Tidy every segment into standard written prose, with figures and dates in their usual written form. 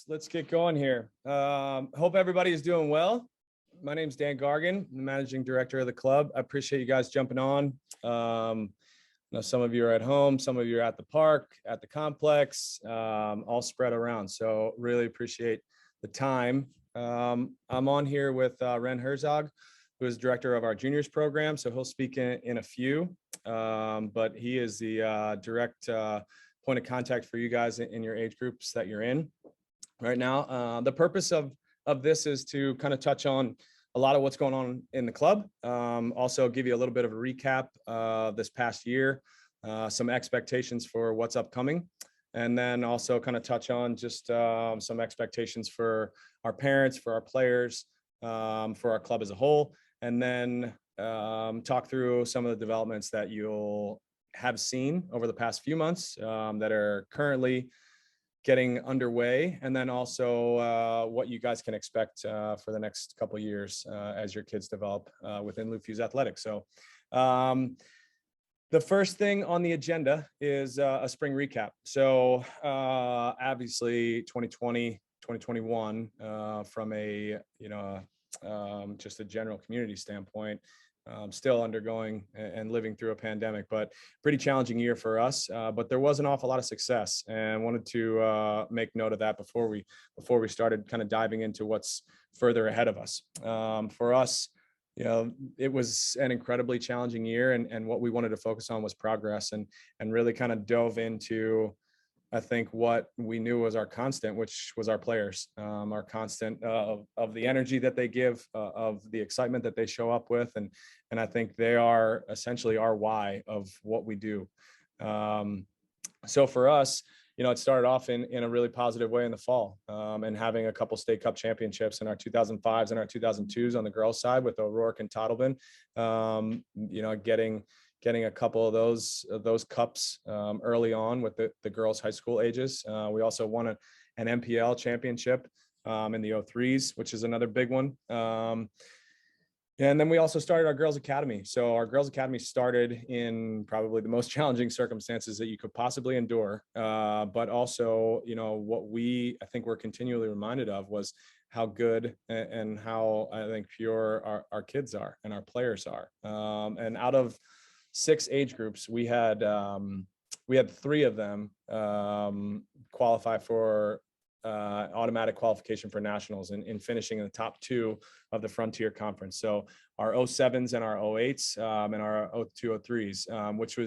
Let's get going here. Hope everybody is doing well. My name's Dan Gargan, I'm the managing director of the club. I appreciate you guys jumping on. I know some of you are at home, some of you are at the park, at the complex, all spread around. So really appreciate the time. I'm on here with Ren Herzog, who is director of our juniors program. So he'll speak in a few, but he is the direct point of contact for you guys in your age groups that you're in right now. The purpose of this is to kind of touch on a lot of what's going on in the club. Also give you a little bit of a recap of this past year, some expectations for what's upcoming, and then also kind of touch on just some expectations for our parents, for our players, for our club as a whole, and then talk through some of the developments that you'll have seen over the past few months that are currently getting underway, and then also what you guys can expect for the next couple of years as your kids develop within Lou Fusz Athletic. So the first thing on the agenda is a spring recap. So obviously 2020, 2021 from a, just a general community standpoint, still undergoing and living through a pandemic, but pretty challenging year for us. But there was an awful lot of success, and wanted to make note of that before we started kind of diving into what's further ahead of us. For us, it was an incredibly challenging year, and what we wanted to focus on was progress, and really kind of dove into, I think, what we knew was our constant, which was our players, our constant of the energy that they give, of the excitement that they show up with. And I think they are essentially our why of what we do. So for us, it started off in a really positive way in the fall, and having a couple state cup championships in our 2005s and our 2002s on the girls side with O'Rourke and Tottleben, getting a couple of those cups early on with the girls' high school ages. We also won an MPL championship in the 03s, which is another big one. And then we also started our girls' academy. So our girls' academy started in probably the most challenging circumstances that you could possibly endure. But also, what I think we're continually reminded of was how good and how, I think, pure our kids are and our players are. And out of 6 age groups, we had 3 of them qualify for automatic qualification for nationals, and finishing in the top 2 of the Frontier Conference. So our 07s and our 08s and our 02, 03s, which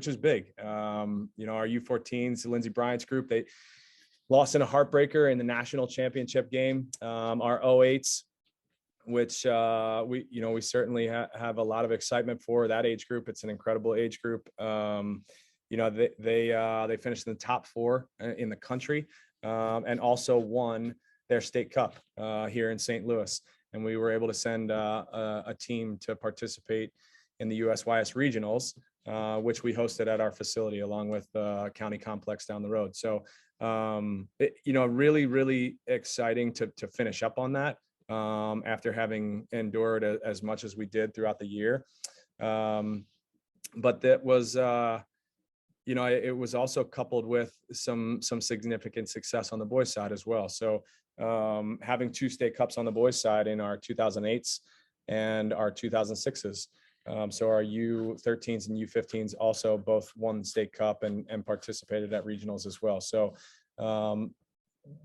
was big. Our U14s, Lindsey Bryant's group, they lost in a heartbreaker in the national championship game. Our 08s, which we certainly have a lot of excitement for that age group. It's an incredible age group. They finished in the top 4 in the country, and also won their state cup here in St. Louis. And we were able to send a team to participate in the USYS regionals, which we hosted at our facility along with the county complex down the road. So really, really exciting to finish up on that. After having endured as much as we did throughout the year. But that was, it was also coupled with some significant success on the boys' side as well. So having 2 state cups on the boys' side in our 2008s and our 2006s. So our U13s and U15s also both won the state cup and participated at regionals as well. So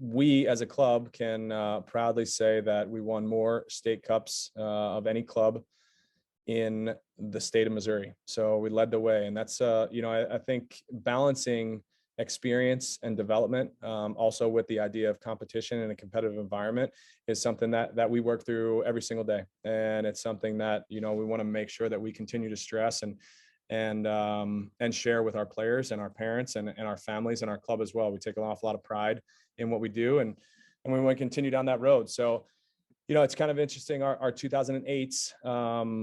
we as a club can proudly say that we won more state cups of any club in the state of Missouri. So we led the way, and that's I think balancing experience and development, also with the idea of competition in a competitive environment, is something that we work through every single day. And it's something that we want to make sure that we continue to stress and share with our players and our parents and our families and our club as well. We take an awful lot of pride in what we do, and we want to continue down that road. So, it's kind of interesting. Our 2008s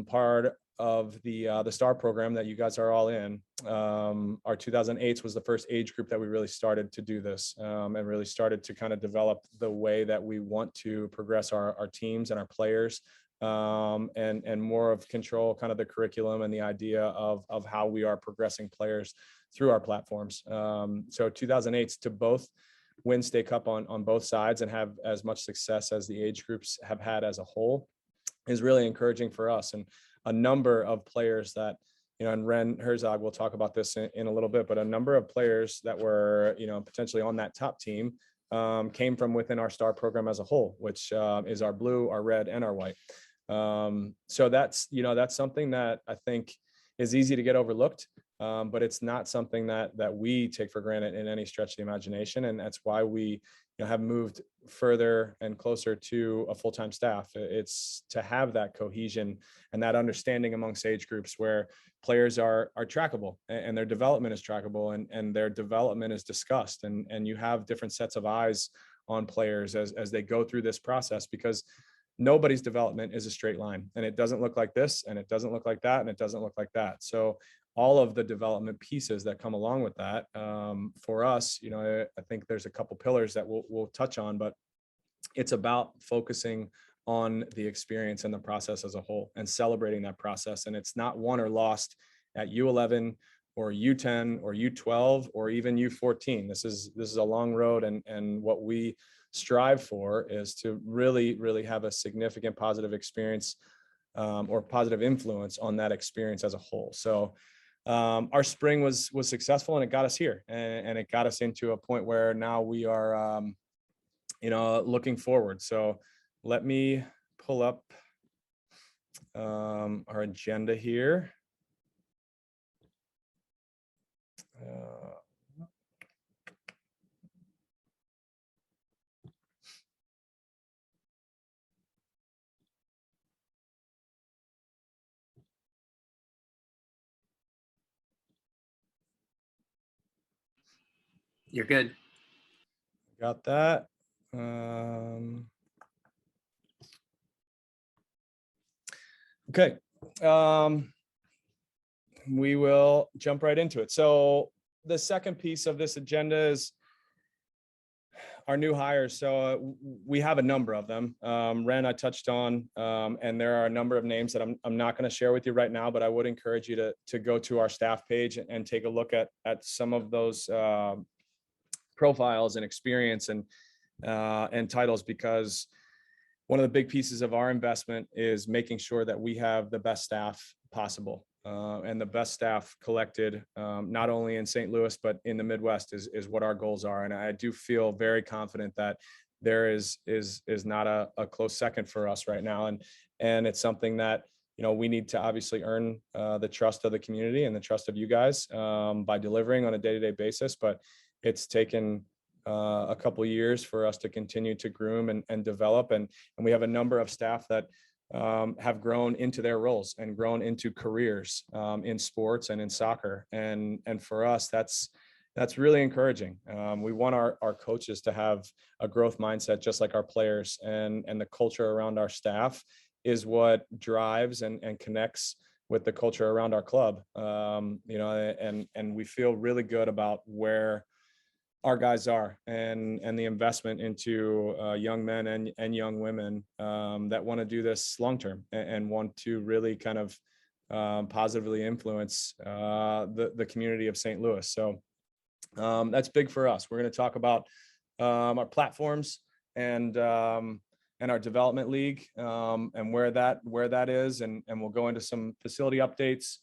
part of the STAR program that you guys are all in, our 2008s was the first age group that we really started to do this, and really started to kind of develop the way that we want to progress our teams and our players, and more of control kind of the curriculum and the idea of how we are progressing players through our platforms. So 2008s to both win state cup on both sides and have as much success as the age groups have had as a whole is really encouraging for us. And a number of players that, and Ren Herzog will talk about this in a little bit, but a number of players that were, potentially on that top team came from within our star program as a whole, which is our blue, our red, and our white. So that's something that I think is easy to get overlooked, but it's not something that we take for granted in any stretch of the imagination. And that's why we have moved further and closer to a full-time staff. It's to have that cohesion and that understanding amongst age groups where players are trackable and their development is trackable and their development is discussed. And you have different sets of eyes on players as they go through this process, because nobody's development is a straight line, and it doesn't look like this, and it doesn't look like that, and it doesn't look like that. So all of the development pieces that come along with that, for us, I think there's a couple pillars that we'll touch on, but it's about focusing on the experience and the process as a whole and celebrating that process. And it's not won or lost at U11 or U10 or U12 or even U14. This is a long road, and what we strive for is to really have a significant positive experience or positive influence on that experience as a whole. So our spring was successful, and it got us here, and it got us into a point where now we are looking forward. So let me pull up our agenda here. You're good. Got that. Okay. We will jump right into it. So the second piece of this agenda is our new hires. So we have a number of them. Ren, I touched on, and there are a number of names that I'm not going to share with you right now, but I would encourage you to go to our staff page and take a look at some of those profiles and experience and titles, because one of the big pieces of our investment is making sure that we have the best staff possible, and the best staff collected, not only in St. Louis, but in the Midwest is what our goals are. And I do feel very confident that there is not a close second for us right now. And it's something that, we need to obviously earn the trust of the community and the trust of you guys by delivering on a day-to-day basis. But it's taken a couple of years for us to continue to groom and develop. And we have a number of staff that have grown into their roles and grown into careers in sports and in soccer. And for us, that's really encouraging. We want our coaches to have a growth mindset, just like our players, and the culture around our staff is what drives and connects with the culture around our club. And we feel really good about where our guys are and the investment into young men and young women that want to do this long term and want to really kind of positively influence the community of St. Louis. So that's big for us. We're going to talk about our platforms and our development league and where that is, and we'll go into some facility updates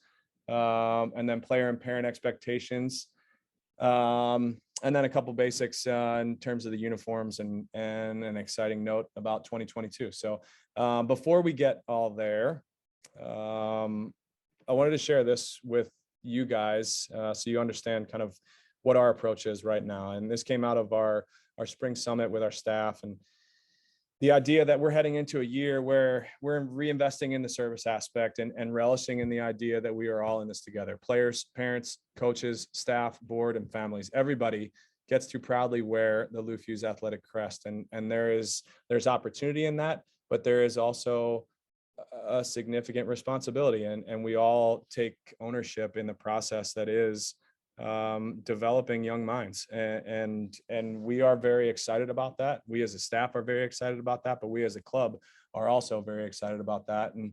and then player and parent expectations. And then a couple basics in terms of the uniforms and an exciting note about 2022. So before we get all there, I wanted to share this with you guys so you understand kind of what our approach is right now. And this came out of our spring summit with our staff, and the idea that we're heading into a year where we're reinvesting in the service aspect and relishing in the idea that we are all in this together. Players, parents, coaches, staff, board, and families. Everybody gets to proudly wear the Lou Fusz Athletic crest. And there's opportunity in that, but there is also a significant responsibility. And we all take ownership in the process that is developing young minds, and we are very excited about that. We as a staff are very excited about that, but we as a club are also very excited about that. And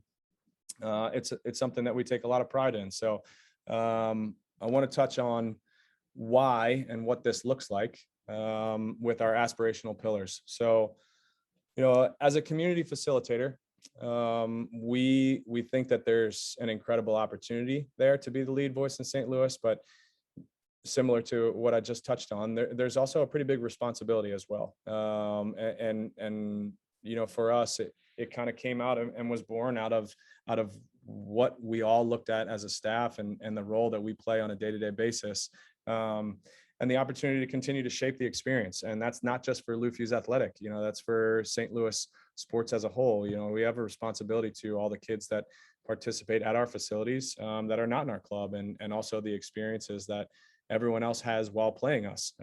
it's something that we take a lot of pride in. So I want to touch on why and what this looks like, with our aspirational pillars. So, as a community facilitator, we think that there's an incredible opportunity there to be the lead voice in St. Louis, but similar to what I just touched on, there's also a pretty big responsibility as well. For us, it kind of came out and was born out of what we all looked at as a staff and the role that we play on a day-to-day basis. And the opportunity to continue to shape the experience. And that's not just for Lou Fusz Athletic, that's for St. Louis sports as a whole. We have a responsibility to all the kids that participate at our facilities that are not in our club, and also the experiences that everyone else has while playing us.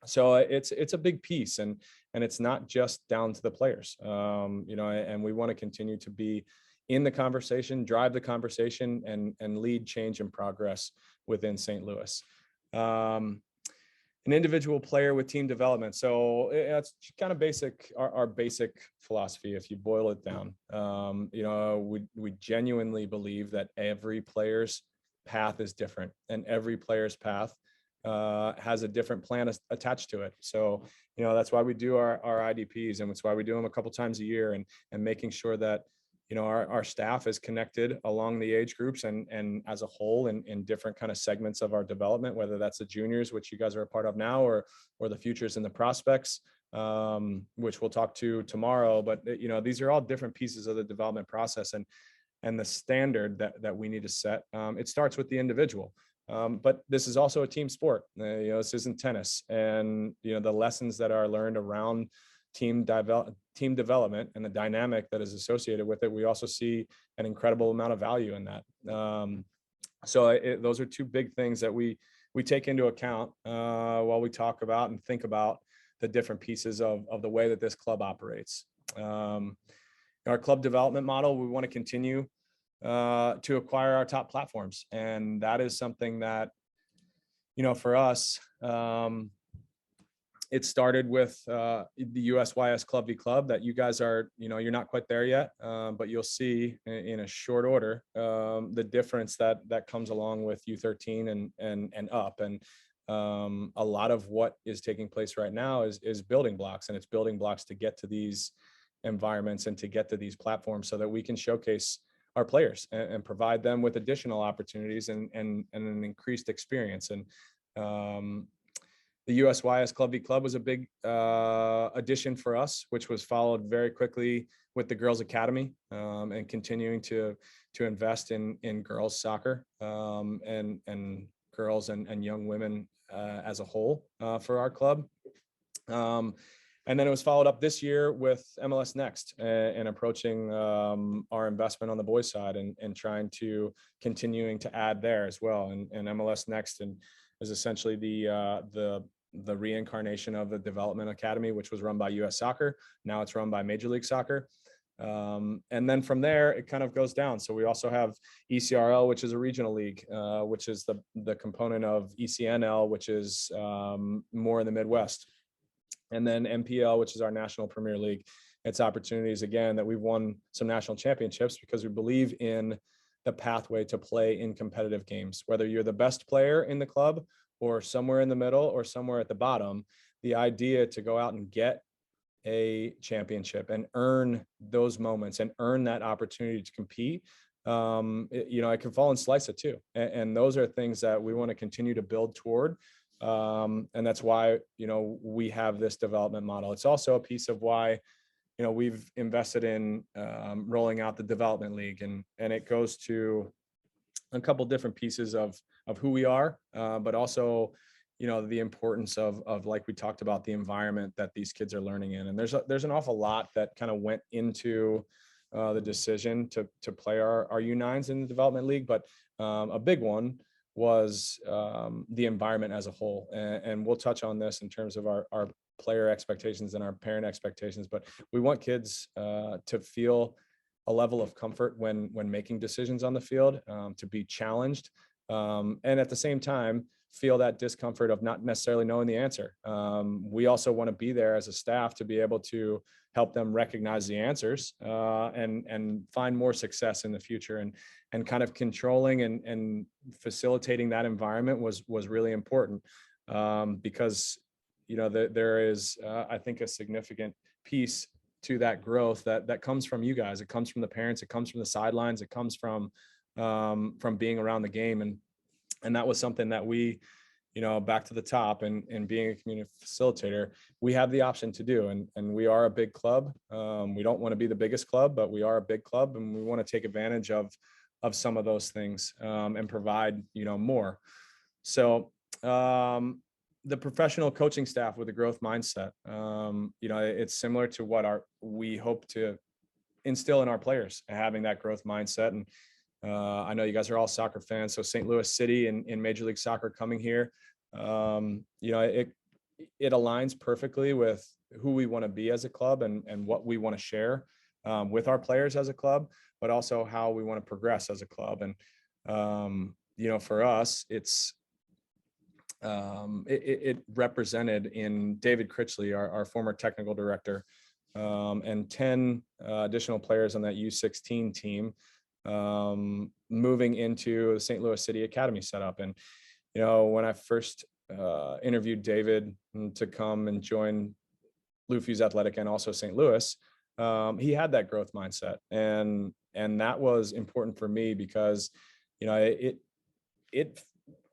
So it's a big piece, and it's not just down to the players, and we want to continue to be in the conversation, drive the conversation, and lead change and progress within St. Louis. An individual player with team development. So it's kind of basic, our basic philosophy, if you boil it down. We genuinely believe that every player's path is different, and every player's path has a different plan attached to it. So, that's why we do our IDPs, and that's why we do them a couple times a year, and making sure that, our staff is connected along the age groups and as a whole in different kind of segments of our development, whether that's the juniors, which you guys are a part of now, or the futures and the prospects, which we'll talk to tomorrow. But, these are all different pieces of the development process, and the standard that we need to set. It starts with the individual. But this is also a team sport. This isn't tennis, and the lessons that are learned around team development and the dynamic that is associated with it, we also see an incredible amount of value in that. Those are two big things that we take into account while we talk about and think about the different pieces of the way that this club operates. Our club development model, we want to continue to acquire our top platforms. And that is something that, for us, it started with the USYS Club v Club that you guys are, you're not quite there yet, but you'll see in a short order the difference that comes along with U13 and up. And a lot of what is taking place right now is building blocks, and it's building blocks to get to these environments and to get to these platforms so that we can showcase our players and provide them with additional opportunities and an increased experience. And the USYS Club v Club was a big addition for us, which was followed very quickly with the Girls Academy, and continuing to invest in girls soccer and girls and young women as a whole for our club. And then it was followed up this year with MLS Next and approaching our investment on the boys side and trying to continuing to add there as well. And MLS Next is essentially the reincarnation of the development academy, which was run by US Soccer. Now it's run by Major League Soccer. And then from there, it kind of goes down. So we also have ECRL, which is a regional league, which is the component of ECNL, which is more in the Midwest. And then MPL, which is our National Premier League. It's opportunities, again, that we've won some national championships because we believe in the pathway to play in competitive games. Whether you're the best player in the club or somewhere in the middle or somewhere at the bottom, the idea to go out and get a championship and earn those moments and earn that opportunity to compete, it can fall and slice it too. And those are things that we want to continue to build toward. And that's why, we have this development model. It's also a piece of why, we've invested in rolling out the development league, and it goes to a couple different pieces of who we are, but also, the importance of, like we talked about, the environment that these kids are learning in. And there's an awful lot that kind of went into the decision to play our U9s in the development league. But a big one was the environment as a whole. And we'll touch on this in terms of our player expectations and our parent expectations, but we want kids to feel a level of comfort when making decisions on the field, to be challenged, and at the same time feel that discomfort of not necessarily knowing the answer. We also want to be there as a staff to be able to help them recognize the answers and find more success in the future. And kind of controlling and facilitating that environment was really important, because there is, I think, a significant piece to that growth that comes from you guys. It comes from the parents. It comes from the sidelines. It comes from being around the game. And that was something that we, back to the top and being a community facilitator, we have the option to do. And we are a big club. We don't want to be the biggest club, but we are a big club, and we want to take advantage of some of those things and provide, more. So the professional coaching staff with a growth mindset, it's similar to what we hope to instill in our players, having that growth mindset. And I know you guys are all soccer fans, so St. Louis City in Major League Soccer coming here, it aligns perfectly with who we want to be as a club and what we want to share with our players as a club, but also how we want to progress as a club. And for us, it represented in David Critchley, our former technical director, and 10 additional players on that U16 team, moving into the St. Louis City Academy setup. And, when I first interviewed David to come and join Lou Fusz Athletic and also St. Louis, he had that growth mindset. And that was important for me because, it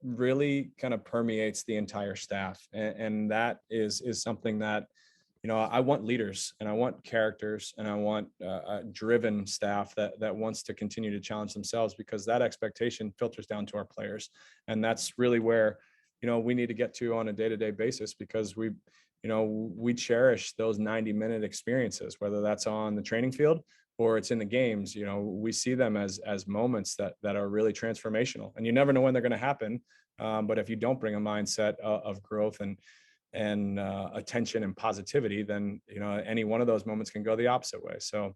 really kind of permeates the entire staff. And that is something that, I want leaders, and I want characters, and I want a driven staff that wants to continue to challenge themselves, because that expectation filters down to our players. And that's really where, we need to get to on a day-to-day basis, because we cherish those 90-minute experiences, whether that's on the training field or it's in the games. We see them as moments that are really transformational, and you never know when they're going to happen. But if you don't bring a mindset of growth and attention and positivity, then, any one of those moments can go the opposite way. So,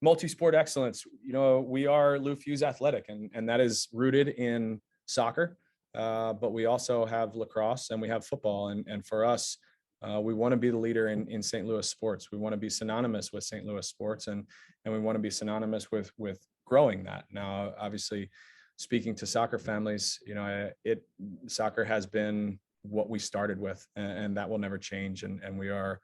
multi-sport excellence, we are Lou Fusz Athletic, and that is rooted in soccer. But we also have lacrosse and we have football. And for us, we want to be the leader in St. Louis sports. We want to be synonymous with St. Louis sports, and we want to be synonymous with growing that. Now, obviously, speaking to soccer families, soccer has been what we started with, and that will never change. And we are,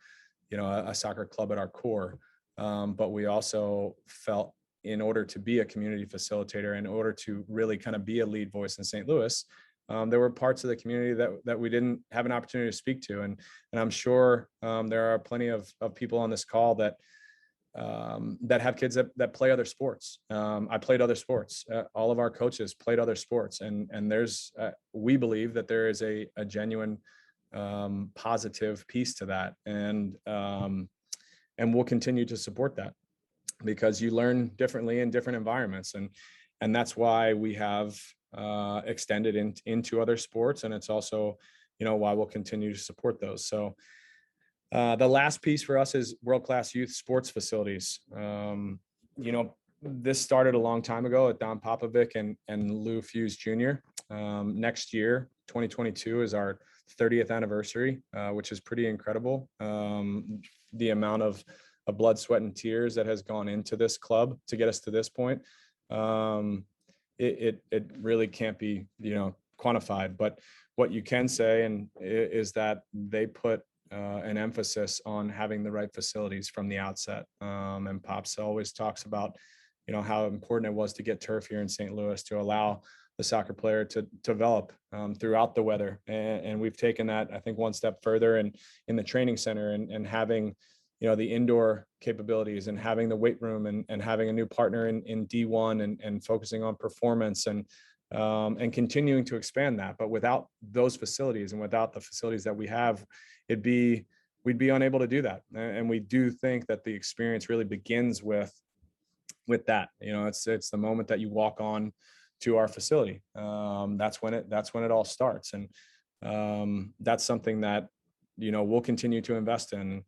a soccer club at our core. But we also felt, in order to be a community facilitator, in order to really kind of be a lead voice in St. Louis, there were parts of the community that we didn't have an opportunity to speak to. And I'm sure there are plenty of people on this call that have kids that play other sports. I played other sports. All of our coaches played other sports. And there's, we believe that there is a genuine positive piece to that. And we'll continue to support that, because you learn differently in different environments. And that's why we have extended into other sports. And it's also, why we'll continue to support those. So the last piece for us is world-class youth sports facilities. This started a long time ago at Don Popovic and Lou Fusz Jr. Next year, 2022, is our 30th anniversary, which is pretty incredible. The amount of blood, sweat, and tears that has gone into this club to get us to this point. It really can't be, quantified. But what you can say is that they put an emphasis on having the right facilities from the outset. And Pops always talks about, how important it was to get turf here in St. Louis to allow the soccer player to develop throughout the weather. And we've taken that, I think, one step further in the training center and having, the indoor capabilities, and having the weight room, and having a new partner in D1 and focusing on performance and continuing to expand that. But without those facilities and without the facilities that we have, we'd be unable to do that. And we do think that the experience really begins with that. It's the moment that you walk on to our facility. That's when it all starts. And that's something that, we'll continue to invest in.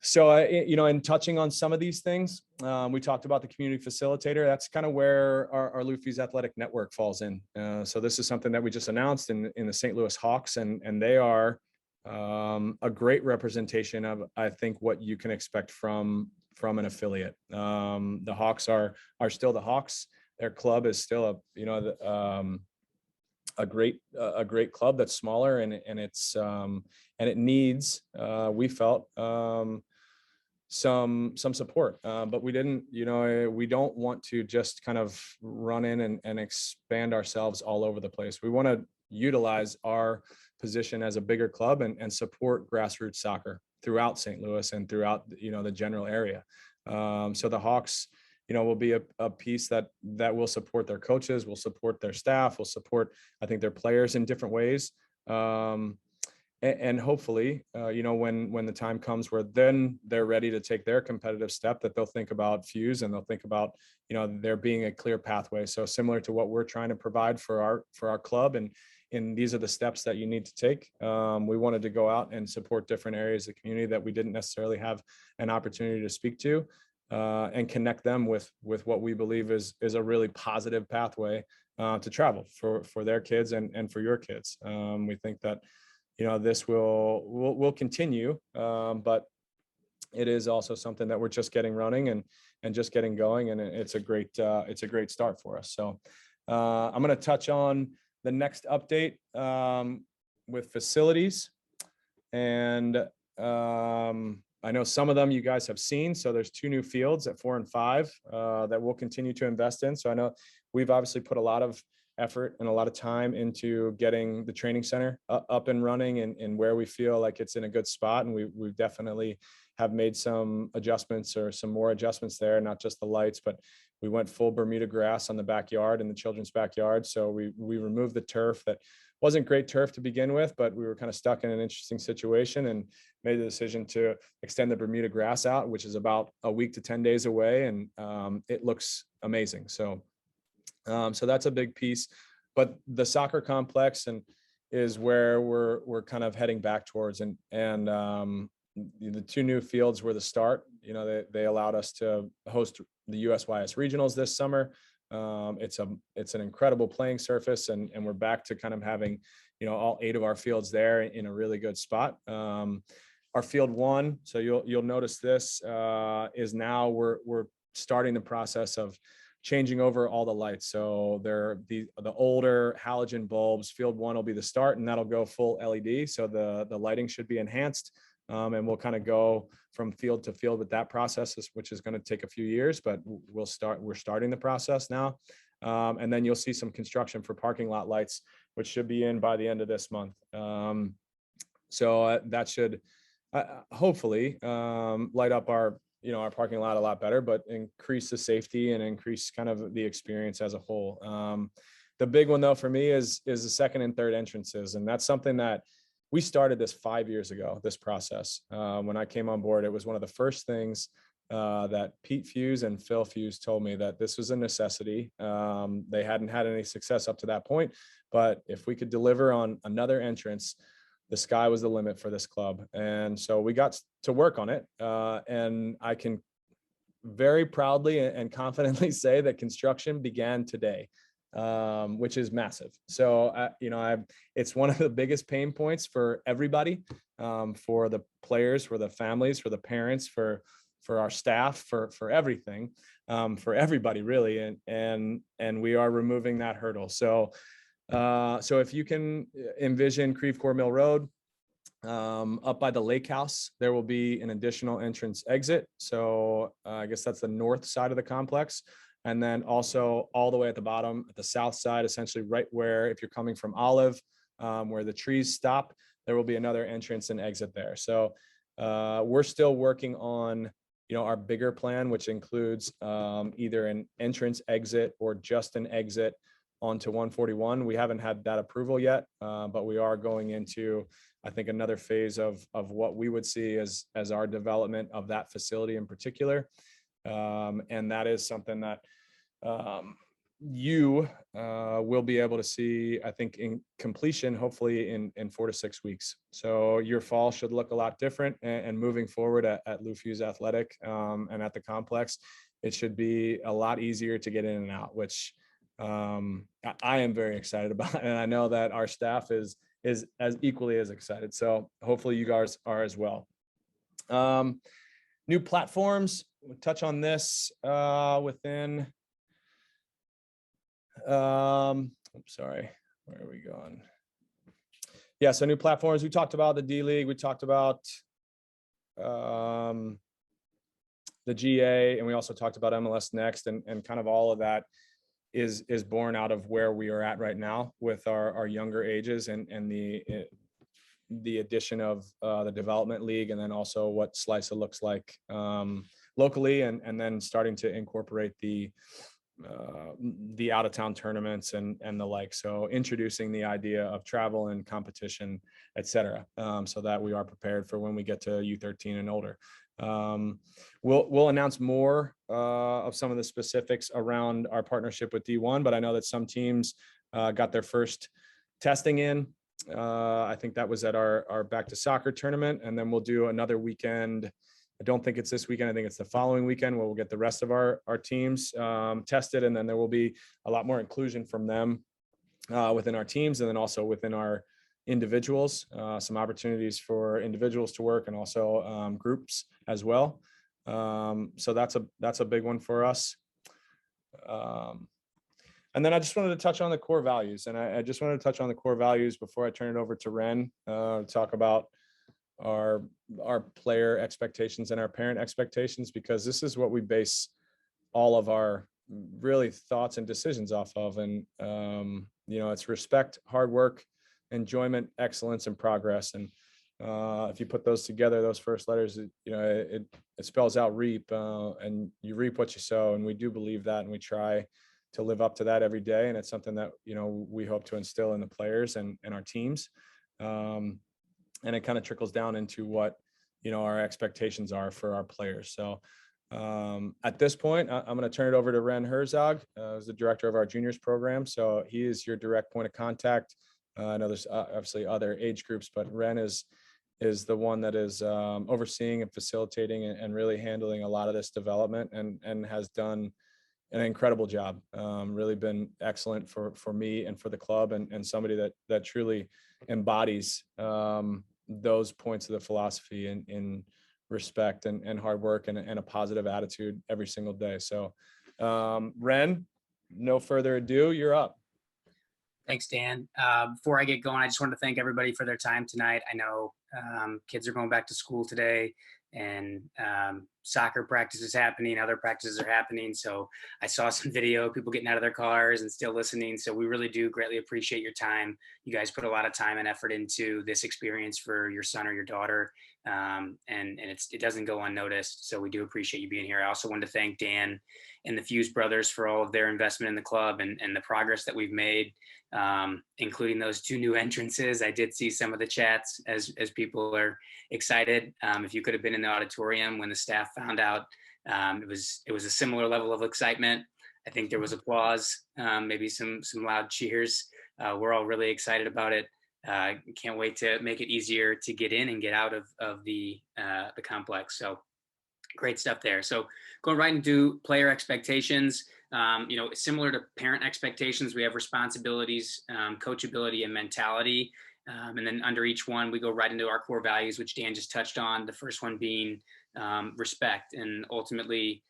So, in touching on some of these things, we talked about the community facilitator. That's kind of where our Lou Fusz Athletic Network falls in. So this is something that we just announced in the St. Louis Hawks, and they are a great representation of, I think, what you can expect from an affiliate. The Hawks are still the Hawks. Their club is still a great club that's smaller, and it needs, we felt, some support, but we didn't, we don't want to just kind of run in and expand ourselves all over the place. We want to utilize our position as a bigger club and support grassroots soccer throughout St. Louis and throughout, the general area. So the Hawks, will be a piece that will support their coaches, will support their staff, will support, I think, their players in different ways. And hopefully, when the time comes where then they're ready to take their competitive step, that they'll think about Fusz, and they'll think about, there being a clear pathway. So similar to what we're trying to provide for our club, and these are the steps that you need to take. We wanted to go out and support different areas of the community that we didn't necessarily have an opportunity to speak to, and connect them with what we believe is a really positive pathway to travel for their kids and for your kids. We think that, this will continue, but it is also something that we're just getting running and just getting going, and it's a great start for us. So I'm going to touch on the next update with facilities, and I know some of them you guys have seen. So there's 2 new fields at 4 and 5 that we'll continue to invest in. So I know we've obviously put a lot of effort and a lot of time into getting the training center up and running, and where we feel like it's in a good spot. And we definitely have made some adjustments, or some more adjustments there, not just the lights, but we went full Bermuda grass on the backyard, in the children's backyard. So we removed the turf that wasn't great turf to begin with, but we were kind of stuck in an interesting situation, and made the decision to extend the Bermuda grass out, which is about a week to 10 days away. And it looks amazing. So that's a big piece, but the soccer complex is where we're kind of heading back towards, and the 2 new fields were the start. They allowed us to host the USYS regionals this summer. It's an incredible playing surface, and we're back to kind of having, all 8 of our fields there in a really good spot. Our field 1, so you'll notice this, is now we're starting the process of changing over all the lights. So they're the older halogen bulbs. Field 1 will be the start, and that'll go full LED. So the lighting should be enhanced, and we'll kind of go from field to field with that process, which is going to take a few years, but we're starting the process now. And then you'll see some construction for parking lot lights, which should be in by the end of this month. So that should hopefully light up our parking lot a lot better, but increase the safety and increase kind of the experience as a whole. The big one though for me is the second and third entrances, and that's something that we started this 5 years ago. This process, when I came on board, it was one of the first things that Pete Fusz and Phil Fusz told me, that this was a necessity. They hadn't had any success up to that point, but if we could deliver on another entrance, the sky was the limit for this club. And so we got to work on it. And I can very proudly and confidently say that construction began today, which is massive. So, it's one of the biggest pain points for everybody, for the players, for the families, for the parents, for our staff, for everything, for everybody really. And we are removing that hurdle. So if you can envision Creve Coeur Mill Road, up by the lake house, there will be an additional entrance exit. So I guess that's the north side of the complex. And then also all the way at the bottom, at the south side, essentially right where, if you're coming from Olive, where the trees stop, there will be another entrance and exit there. So we're still working on, our bigger plan, which includes either an entrance exit or just an exit onto 141. We haven't had that approval yet, but we are going into, I think, another phase of what we would see as our development of that facility in particular. And that is something that you will be able to see, I think, in completion, hopefully in 4 to 6 weeks. So your fall should look a lot different, and moving forward at Lou Fusz Athletic and at the complex, it should be a lot easier to get in and out, which I am very excited about. And I know that our staff is as equally as excited. So hopefully you guys are as well. New platforms, we'll touch on this within, sorry, where are we going? Yeah, so new platforms. We talked about the D League. We talked about the GA, and we also talked about MLS Next, and kind of all of that is born out of where we are at right now with our younger ages and the addition of the development league, and then also what Slice looks like locally, and then starting to incorporate the out of town tournaments and the like. So introducing the idea of travel and competition, et cetera, so that we are prepared for when we get to U13 and older. We'll announce more of some of the specifics around our partnership with D1, but I know that some teams got their first testing in. I think that was at our back to soccer tournament, and then we'll do another weekend. I don't think it's this weekend. I think it's the following weekend where we'll get the rest of our teams tested, and then there will be a lot more inclusion from them within our teams, and then also within our individuals, some opportunities for individuals to work, and also groups as well. So that's a big one for us. And then I just wanted to touch on the core values, and I just wanted to touch on the core values before I turn it over to Ren to talk about our player expectations and our parent expectations, because this is what we base all of our really thoughts and decisions off of. And it's respect, hard work, enjoyment, excellence, and progress. And if you put those together, those first letters, it spells out reap, and you reap what you sow. And we do believe that, and we try to live up to that every day. And it's something that we hope to instill in the players and our teams. And it kind of trickles down into what our expectations are for our players. So at this point, I'm going to turn it over to Ren Herzog, who's the director of our juniors program. So he is your direct point of contact. I know there's obviously other age groups, but Ren is the one that is overseeing and facilitating and really handling a lot of this development, and has done an incredible job. Really been excellent for me and for the club, and somebody that truly embodies those points of the philosophy in respect and hard work and a positive attitude every single day. So Ren, no further ado, you're up. Thanks, Dan. Before I get going, I just wanted to thank everybody for their time tonight. I know kids are going back to school today, and soccer practice is happening, other practices are happening. So I saw some video, people getting out of their cars and still listening. So we really do greatly appreciate your time. You guys put a lot of time and effort into this experience for your son or your daughter. And it doesn't go unnoticed. So we do appreciate you being here. I also wanted to thank Dan and the Fusz brothers for all of their investment in the club and the progress that we've made, including those 2 new entrances. I did see some of the chats as people are excited. If you could have been in the auditorium when the staff found out, it was a similar level of excitement. I think there was applause, maybe some loud cheers. We're all really excited about it. Can't wait to make it easier to get in and get out of the complex. So great stuff there. So going right into player expectations, similar to parent expectations, we have responsibilities, coachability, and mentality. And then under each one, we go right into our core values, which Dan just touched on. The first one being respect, and ultimately,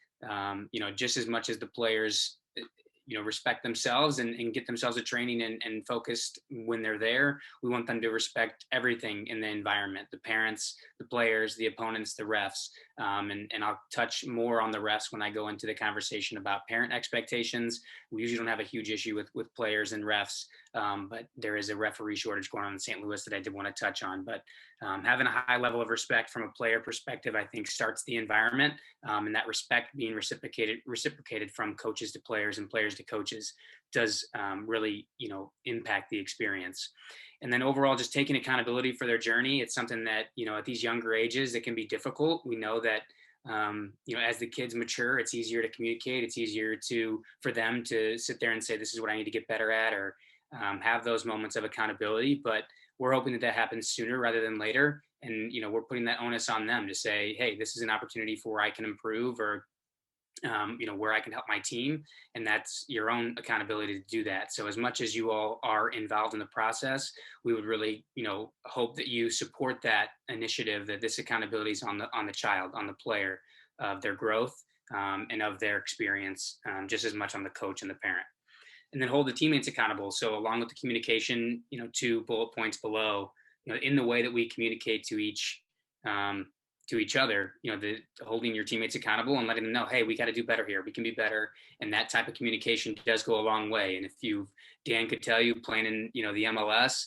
just as much as the players, respect themselves and get themselves a training and focused when they're there, we want them to respect everything in the environment, the parents, the players, the opponents, the refs. And I'll touch more on the refs when I go into the conversation about parent expectations. We usually don't have a huge issue with players and refs, but there is a referee shortage going on in St. Louis that I did want to touch on. But having a high level of respect from a player perspective, I think starts the environment, and that respect being reciprocated from coaches to players and players to coaches does really, impact the experience. And then overall, just taking accountability for their journey. It's something that, at these younger ages, it can be difficult. We know that, as the kids mature, it's easier to communicate. It's easier for them to sit there and say, this is what I need to get better at, or have those moments of accountability. But we're hoping that happens sooner rather than later. And, we're putting that onus on them to say, hey, this is an opportunity for where I can improve, or where I can help my team. And that's your own accountability to do that. So as much as you all are involved in the process, we would really, hope that you support that initiative, that this accountability is on the child, on the player, of their growth, and of their experience, just as much on the coach and the parent. and then hold the teammates accountable. So along with the communication, 2 bullet points below, in the way that we communicate to each other, the holding your teammates accountable and letting them know, hey, we got to do better here. We can be better. And that type of communication does go a long way. And Dan could tell you playing in, the MLS,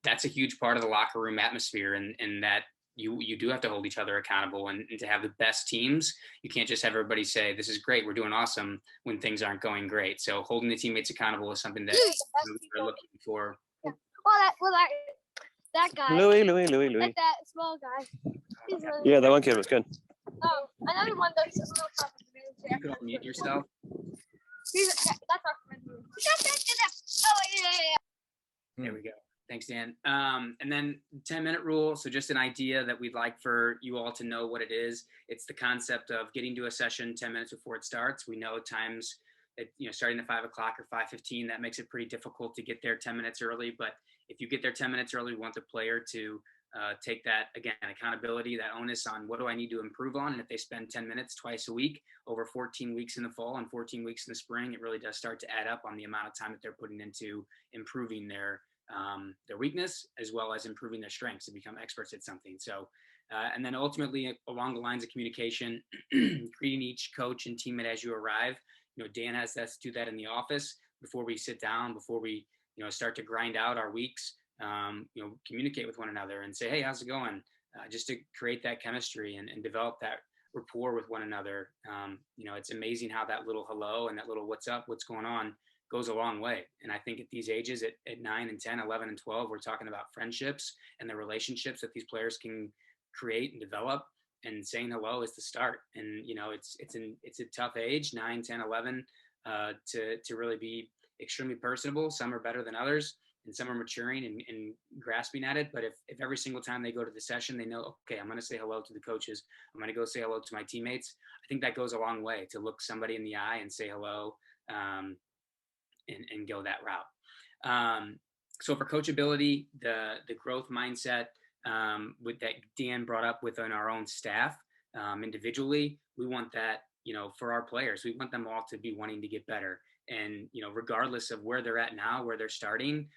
that's a huge part of the locker room atmosphere, and that you do have to hold each other accountable, and to have the best teams, you can't just have everybody say, this is great, we're doing awesome, when things aren't going great. So holding the teammates accountable is something that we're looking for. Yeah. That guy. Louis. That small guy. Yeah, that one kid was good. Oh, another one that's a little tougher. You can unmute yourself. That's our friend. Oh, yeah. There we go. Thanks, Dan. And then 10-minute rule. So just an idea that we'd like for you all to know what it is. It's the concept of getting to a session 10 minutes before it starts. We know times that, starting at 5 o'clock or 5:15, that makes it pretty difficult to get there 10 minutes early. But if you get there 10 minutes early, we want the player to take that, again, accountability, that onus on what do I need to improve on. And if they spend 10 minutes twice a week over 14 weeks in the fall and 14 weeks in the spring, it really does start to add up on the amount of time that they're putting into improving their weakness, as well as improving their strengths to become experts at something. So, and then ultimately along the lines of communication, greeting each coach and teammate as you arrive. Dan has us do that in the office before we sit down, before we, start to grind out our weeks, communicate with one another and say, hey, how's it going? Just to create that chemistry and develop that rapport with one another. It's amazing how that little hello and that little what's up, what's going on goes a long way. And I think at these ages, at 9 and 10, 11 and 12, we're talking about friendships and the relationships that these players can create and develop. And saying hello is the start. And, it's a tough age, 9, 10, 11, to really be extremely personable. Some are better than others, and some are maturing and grasping at it. But if every single time they go to the session, they know, okay, I'm going to say hello to the coaches, I'm going to go say hello to my teammates, I think that goes a long way to look somebody in the eye and say hello, and go that route. So for coachability, the growth mindset, with that Dan brought up within our own staff, individually, we want that, for our players, we want them all to be wanting to get better. And, regardless of where they're at now, where they're starting,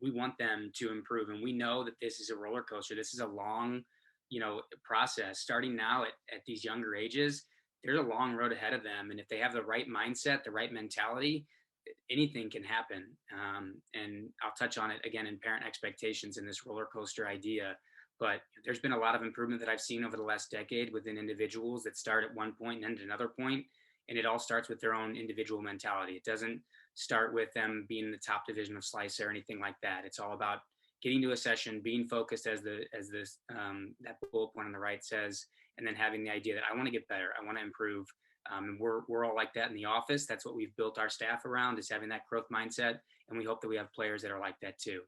we want them to improve. And we know that this is a roller coaster. This is a long, process. Starting now at these younger ages, there's a long road ahead of them. And if they have the right mindset, the right mentality, anything can happen. And I'll touch on it again in parent expectations in this roller coaster idea. But there's been a lot of improvement that I've seen over the last decade within individuals that start at one point and end at another point. And it all starts with their own individual mentality. It doesn't start with them being in the top division of Slicer or anything like that. It's all about getting to a session, being focused as that bullet point on the right says, and then having the idea that I want to get better, I want to improve. And we're all like that in the office. That's what we've built our staff around, is having that growth mindset. And we hope that we have players that are like that too.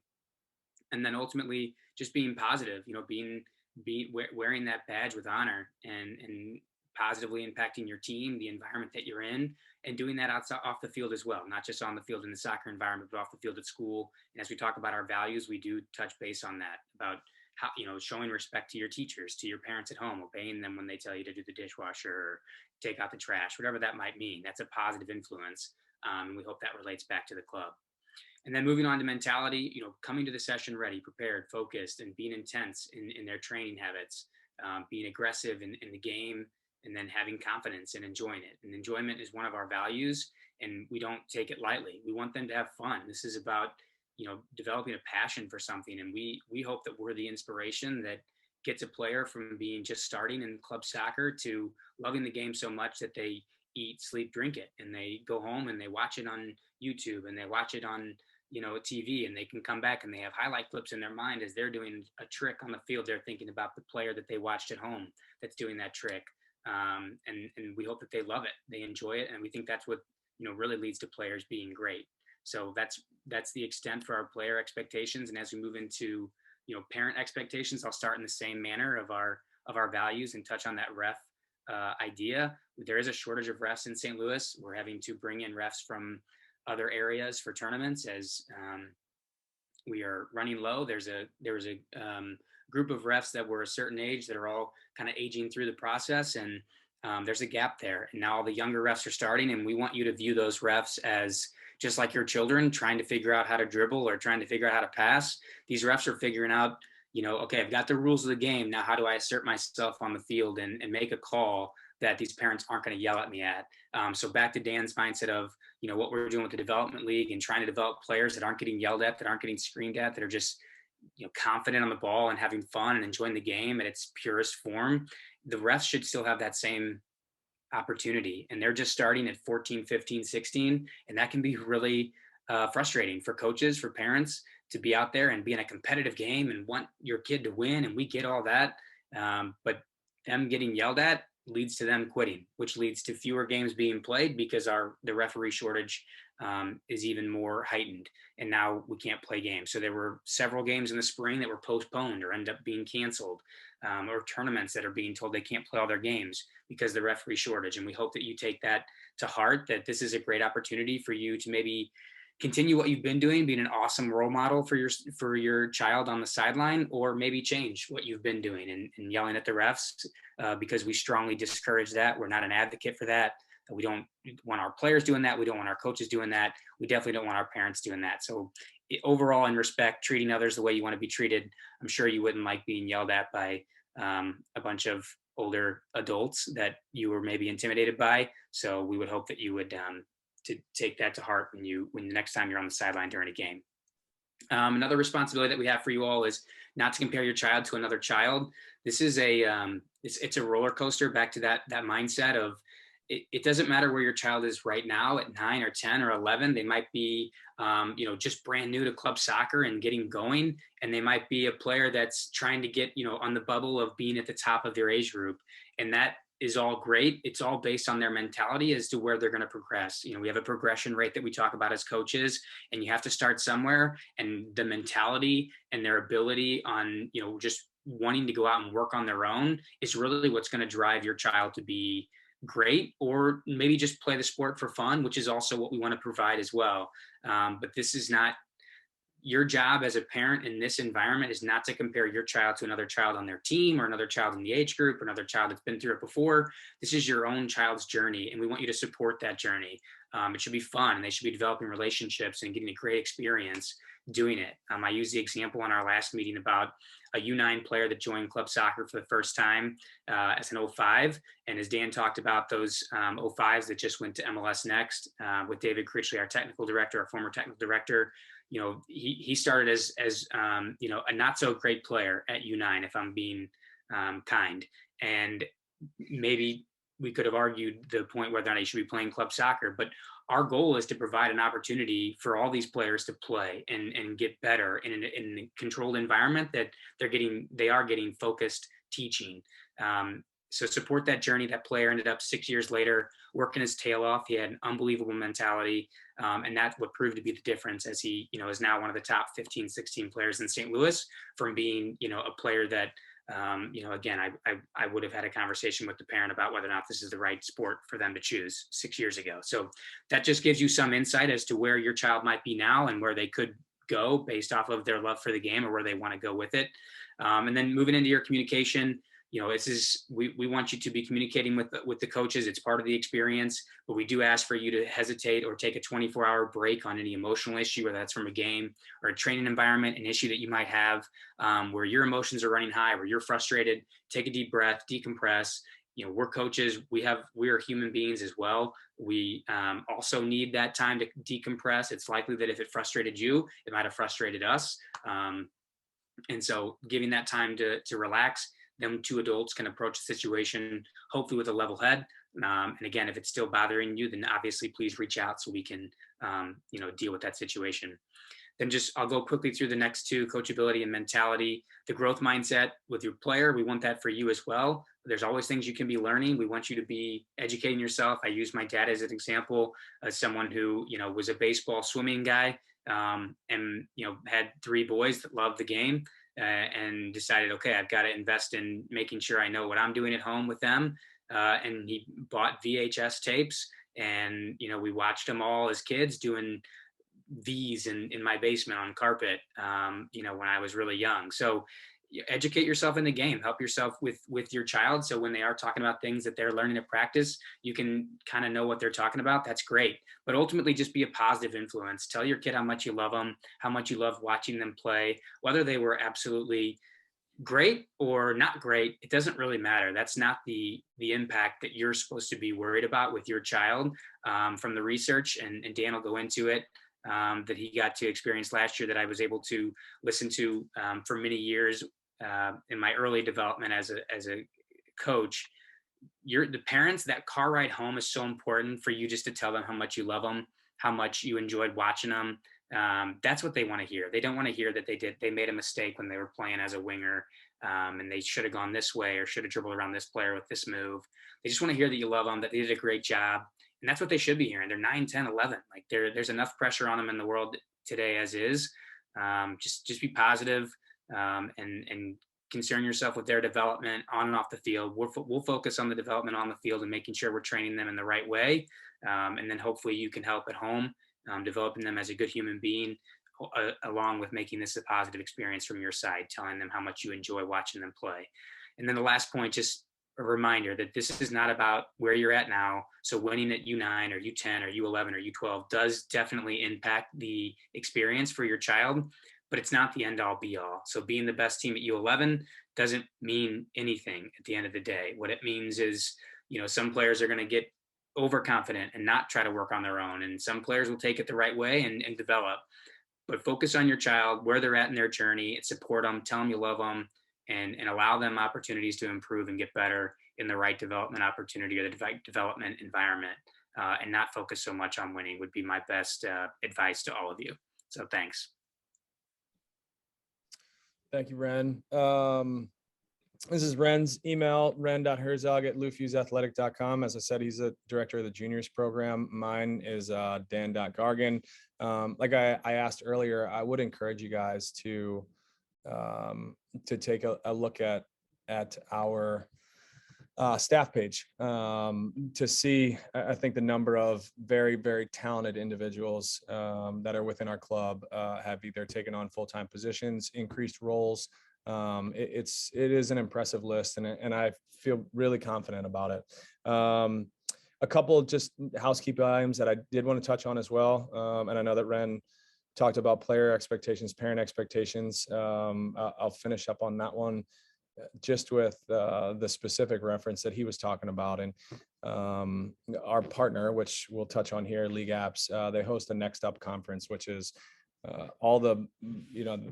And then ultimately just being positive, wearing that badge with honor and positively impacting your team, the environment that you're in, and doing that outside, off the field as well, not just on the field in the soccer environment, but off the field at school. And as we talk about our values, we do touch base on that, about how, showing respect to your teachers, to your parents at home, obeying them when they tell you to do the dishwasher or take out the trash, whatever that might mean. That's a positive influence. And we hope that relates back to the club. And then moving on to mentality, coming to the session ready, prepared, focused, and being intense in their training habits, being aggressive in the game, and then having confidence and enjoying it. And enjoyment is one of our values, and we don't take it lightly. We want them to have fun. This is about, developing a passion for something. And we hope that we're the inspiration that gets a player from being just starting in club soccer to loving the game so much that they eat, sleep, drink it, and they go home and they watch it on YouTube and they watch it on, TV, and they can come back and they have highlight clips in their mind as they're doing a trick on the field. They're thinking about the player that they watched at home that's doing that trick. And we hope that they love it, they enjoy it, and we think that's what really leads to players being great. So that's the extent for our player expectations. And as we move into parent expectations, I'll start in the same manner of our values and touch on that ref idea. There is a shortage of refs in St. Louis. We're having to bring in refs from other areas for tournaments as we are running low. There was a group of refs that were a certain age that are all kind of aging through the process, and there's a gap there. And now all the younger refs are starting, and we want you to view those refs as just like your children trying to figure out how to dribble or trying to figure out how to pass. These refs are figuring out, okay, I've got the rules of the game. Now, how do I assert myself on the field and make a call that these parents aren't going to yell at me at? So back to Dan's mindset of, what we're doing with the development league and trying to develop players that aren't getting yelled at, that aren't getting screamed at, that are just, confident on the ball and having fun and enjoying the game at its purest form. The refs should still have that same opportunity, and they're just starting at 14, 15, 16. And that can be really frustrating for coaches, for parents, to be out there and be in a competitive game and want your kid to win. And we get all that. But them getting yelled at leads to them quitting, which leads to fewer games being played because the referee shortage is even more heightened. And now we can't play games. So there were several games in the spring that were postponed or end up being canceled, or tournaments that are being told they can't play all their games because of the referee shortage. And we hope that you take that to heart, that this is a great opportunity for you to maybe continue what you've been doing, being an awesome role model for your child on the sideline, or maybe change what you've been doing and yelling at the refs, because we strongly discourage that. We're not an advocate for that. We don't want our players doing that. We don't want our coaches doing that. We definitely don't want our parents doing that. So overall, in respect, treating others the way you want to be treated, I'm sure you wouldn't like being yelled at by a bunch of older adults that you were maybe intimidated by. So we would hope that you would to take that to heart when the next time you're on the sideline during a game. Another responsibility that we have for you all is not to compare your child to another child. This is it's a roller coaster. Back to that mindset of it doesn't matter where your child is right now at 9 or 10 or 11. They might be just brand new to club soccer and getting going, and they might be a player that's trying to get on the bubble of being at the top of their age group, and that is all great. It's all based on their mentality as to where they're going to progress. We have a progression rate that we talk about as coaches, and you have to start somewhere. And the mentality and their ability on, just wanting to go out and work on their own is really what's going to drive your child to be great, or maybe just play the sport for fun, which is also what we want to provide as well. But this is not your job as a parent in this environment, is not to compare your child to another child on their team or another child in the age group or another child that's been through it before. This is your own child's journey, and we want you to support that journey. It should be fun, and they should be developing relationships and getting a great experience doing it. I used the example in our last meeting about a U9 player that joined club soccer for the first time as an 05. And as Dan talked about, those 05s that just went to MLS Next with David Critchley, our technical director, our former technical director. He started as a not so great player at U9, if I'm being kind. And maybe we could have argued the point whether or not he should be playing club soccer, but our goal is to provide an opportunity for all these players to play and get better in a controlled environment that they are getting focused teaching. So support that journey. That player ended up 6 years later working his tail off. He had an unbelievable mentality, and that's what proved to be the difference, as he is now one of the top 15, 16 players in St. Louis, from being a player that again, I would have had a conversation with the parent about whether or not this is the right sport for them to choose 6 years ago. So that just gives you some insight as to where your child might be now and where they could go based off of their love for the game or where they want to go with it. And then moving into your communication, we want you to be communicating with the coaches. It's part of the experience, but we do ask for you to hesitate or take a 24-hour break on any emotional issue, whether that's from a game or a training environment, an issue that you might have where your emotions are running high, where you're frustrated. Take a deep breath, decompress. We're coaches. We are human beings as well. We also need that time to decompress. It's likely that if it frustrated you, it might have frustrated us. And so giving that time to relax, them two adults can approach the situation hopefully with a level head. And again, if it's still bothering you, then obviously please reach out so we can, deal with that situation. Then I'll go quickly through the next two: coachability and mentality. The growth mindset with your player, we want that for you as well. There's always things you can be learning. We want you to be educating yourself. I use my dad as an example, as someone who, was a baseball swimming guy, and, had 3 boys that loved the game. And decided, okay, I've got to invest in making sure I know what I'm doing at home with them. And he bought VHS tapes, and, we watched them all as kids doing V's in my basement on carpet, when I was really young. So educate yourself in the game, help yourself with your child. So when they are talking about things that they're learning at practice, you can kind of know what they're talking about. That's great. But ultimately just be a positive influence. Tell your kid how much you love them, how much you love watching them play, whether they were absolutely great or not great, it doesn't really matter. That's not the impact that you're supposed to be worried about with your child. From the research, and Dan will go into it, that he got to experience last year, that I was able to listen to for many years in my early development as a coach. The parents, that car ride home is so important for you, just to tell them how much you love them, how much you enjoyed watching them. That's what they want to hear. They don't want to hear that they made a mistake when they were playing as a winger, and they should have gone this way or should have dribbled around this player with this move. They just want to hear that you love them, that they did a great job. And that's what they should be hearing. They're 9, 10, 11. Like there's enough pressure on them in the world today as is. Just be positive, and concern yourself with their development on and off the field. We'll focus on the development on the field and making sure we're training them in the right way. And then hopefully you can help at home, developing them as a good human being, along with making this a positive experience from your side, telling them how much you enjoy watching them play. And then the last point, just a reminder that this is not about where you're at now. So winning at U9 or U10 or U11 or U12 does definitely impact the experience for your child, but it's not the end all be all. So being the best team at U11 doesn't mean anything at the end of the day. What it means is, some players are going to get overconfident and not try to work on their own. And some players will take it the right way and develop. But focus on your child, where they're at in their journey, and support them, tell them you love them, and allow them opportunities to improve and get better in the right development opportunity or the development environment, and not focus so much on winning would be my best advice to all of you. So thanks. Thank you, Ren. This is Ren's email, ren.herzog@loufussathletic.com. As I said, he's a director of the juniors program. Mine is dan.gargan. Like I asked earlier, I would encourage you guys to take a look at our staff page to see, I think, the number of very, very talented individuals that are within our club have either taken on full-time positions, increased roles. It is an impressive list, and I feel really confident about it. A couple of just housekeeping items that I did want to touch on as well. And I know that Ren talked about player expectations, parent expectations. I'll finish up on that one just with the specific reference that he was talking about. And our partner, which we'll touch on here, League Apps, they host a Next Up conference, which is all the,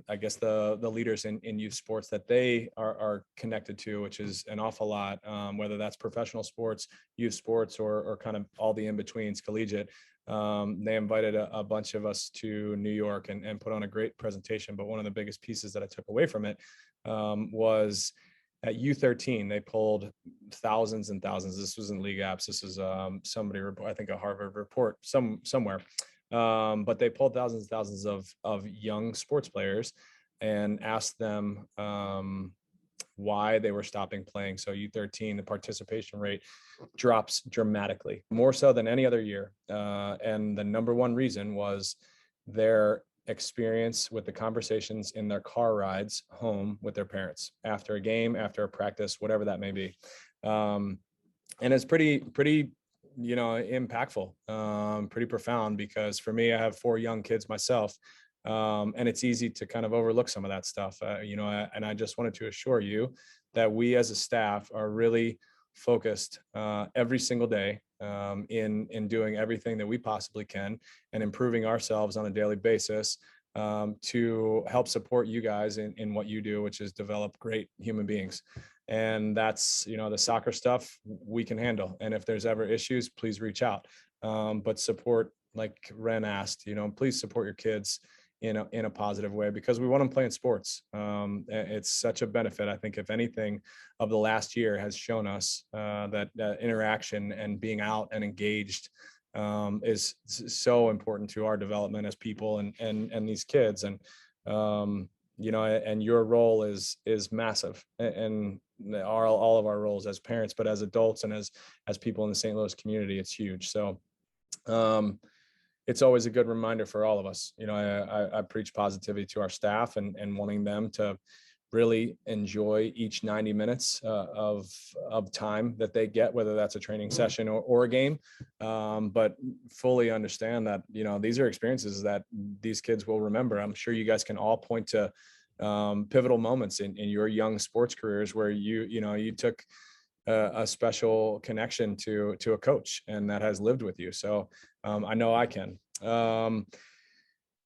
I guess the leaders in youth sports that they are connected to, which is an awful lot, whether that's professional sports, youth sports, or kind of all the in-betweens, collegiate. They invited a bunch of us to New York and put on a great presentation. But one of the biggest pieces that I took away from it was at U13, they polled thousands and thousands. This was in League Apps. This was somebody, I think a Harvard report somewhere. But they polled thousands and thousands of young sports players and asked them why they were stopping playing. So U13, the participation rate drops dramatically, more so than any other year. And the number one reason was their experience with the conversations in their car rides home with their parents after a game, after a practice, whatever that may be. And it's pretty impactful, pretty profound, because for me, I have 4 young kids myself. And it's easy to kind of overlook some of that stuff, and I just wanted to assure you that we as a staff are really focused every single day in doing everything that we possibly can and improving ourselves on a daily basis to help support you guys in what you do, which is develop great human beings. And that's, the soccer stuff we can handle. And if there's ever issues, please reach out. But support, like Ren asked, please support your kids in a positive way, because we want them playing sports. It's such a benefit. I think if anything of the last year has shown us that interaction and being out and engaged is so important to our development as people and these kids. And and your role is massive, and all of our roles as parents, but as adults and as people in the St. Louis community, it's huge. So it's always a good reminder for all of us. I preach positivity to our staff and wanting them to really enjoy each 90 minutes of time that they get, whether that's a training session or a game, but fully understand that, you know, these are experiences that these kids will remember. I'm sure you guys can all point to pivotal moments in your young sports careers where you took a special connection to a coach, and that has lived with you. So I know I can.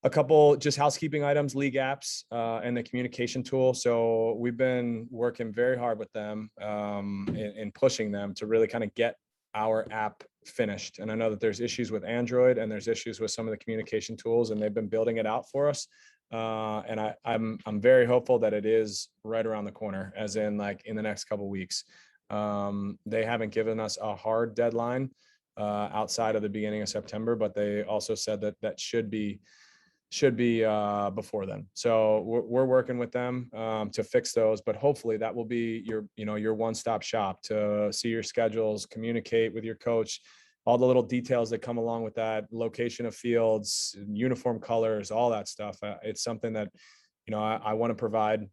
A couple just housekeeping items, league apps, and the communication tool. So we've been working very hard with them in pushing them to really kind of get our app finished. And I know that there's issues with Android and there's issues with some of the communication tools, and they've been building it out for us. And I'm very hopeful that it is right around the corner, as in like in the next couple of weeks. They haven't given us a hard deadline outside of the beginning of September, but they also said that that should be before then. So we're working with them to fix those, but hopefully that will be your one-stop shop to see your schedules, communicate with your coach, all the little details that come along with that, location of fields, uniform colors, all that stuff. It's something that, I want to provide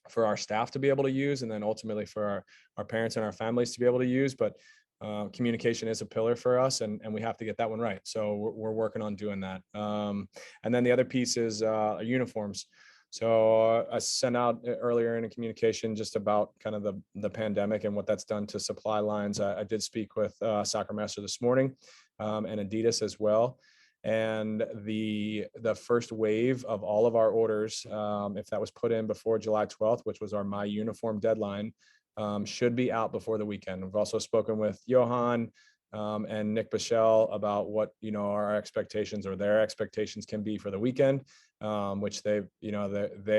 for our staff to be able to use, and then ultimately for our parents and our families to be able to use. But communication is a pillar for us, and we have to get that one right. So we're working on doing that. And then the other piece is uniforms. So I sent out earlier in a communication just about kind of the pandemic and what that's done to supply lines. I did speak with Soccer Master this morning, and Adidas as well. And the first wave of all of our orders, if that was put in before July 12th, which was our My Uniform deadline, should be out before the weekend. We've also spoken with Johan and Nick Bichelle about what our expectations or their expectations can be for the weekend, which they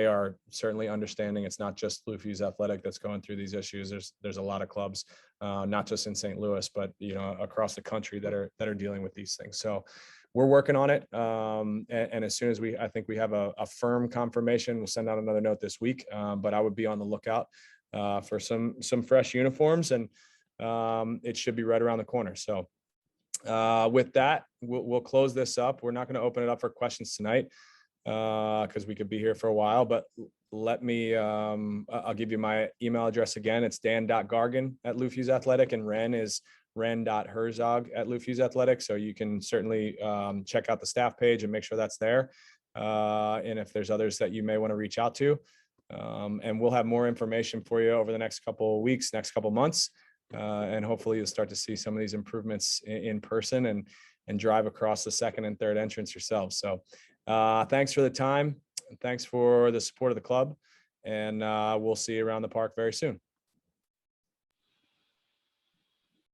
are certainly understanding. It's not just Lou Fusz Athletic that's going through these issues. There's a lot of clubs, not just in St. Louis, but across the country that are dealing with these things. So we're working on it, and as soon as I think we have a firm confirmation, we'll send out another note this week. But I would be on the lookout for some fresh uniforms, and it should be right around the corner. So with that, we'll close this up. We're not going to open it up for questions tonight because we could be here for a while, but let me, I'll give you my email address again. It's dan.gargan@Lou Fusz Athletic, and Ren is ren.herzog@Lou Fusz Athletic. So you can certainly check out the staff page and make sure that's there. And if there's others that you may want to reach out to, and we'll have more information for you over the next couple of weeks, next couple of months. And hopefully you'll start to see some of these improvements in person and drive across the second and third entrance yourselves. So thanks for the time. And thanks for the support of the club. And we'll see you around the park very soon.